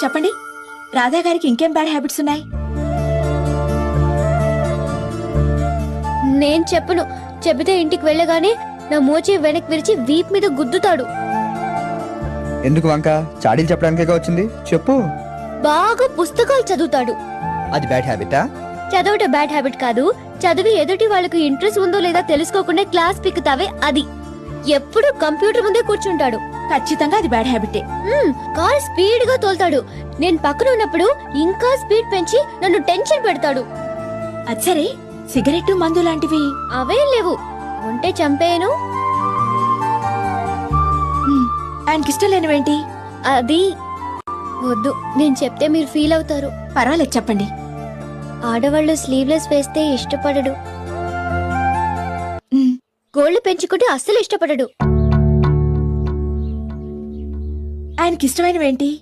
చెప్పండి, రాధా గారికి ఇంకేం బ్యాడ్ హ్యాబిట్స్ ఉన్నాయి? నేను చెప్పను. చెబితే ఇంటికి వెళ్ళగానే నా మోచి వెనక్కి విరిచి వీప్ మీద గుద్దుతాడు. ఎందుకు వంక? చాడీలు చెప్పడానికే వచ్చింది, చెప్పు. బాగా పుస్తకాలు చదువుతాడు. అది బ్యాడ్ హ్యాబిటా? చదవటం బ్యాడ్ హ్యాబిట్ కాదు. చదివి ఎదుటి వాళ్ళకి ఇంట్రెస్ట్ ఉందో లేదా తెలుసుకోకుండా క్లాస్ పిక్కుతావే అది. ఎప్పుడు కంప్యూటర్ ముందే కూర్చుంటాడు. ఖచ్చితంగా అది బ్యాడ్ హ్యాబిటే. కార్ స్పీడ్ గా తోలుతాడు. నేను పక్కన ఉన్నప్పుడు ఇంకా స్పీడ్ పెంచి నన్ను టెన్షన్ పెడతాడు. అది సరే, సిగరెట్ మందు లాంటివి అవేం లేవు. ఉంటే చంపేయను. ఆయనకిష్టం లేనివేంటి? అది వద్దు, నేను చెప్తే మీరు ఫీల్ అవుతారు. పర్వాలేదు, చెప్పండి. ఆడవాళ్ళు స్లీవ్లెస్ వేస్తే ఇష్టపడడు. మ్, గోళ్లు పెంచుకుంటే అస్సలు ఇష్టపడడు. ఆయనకిష్టమైనవేంటి?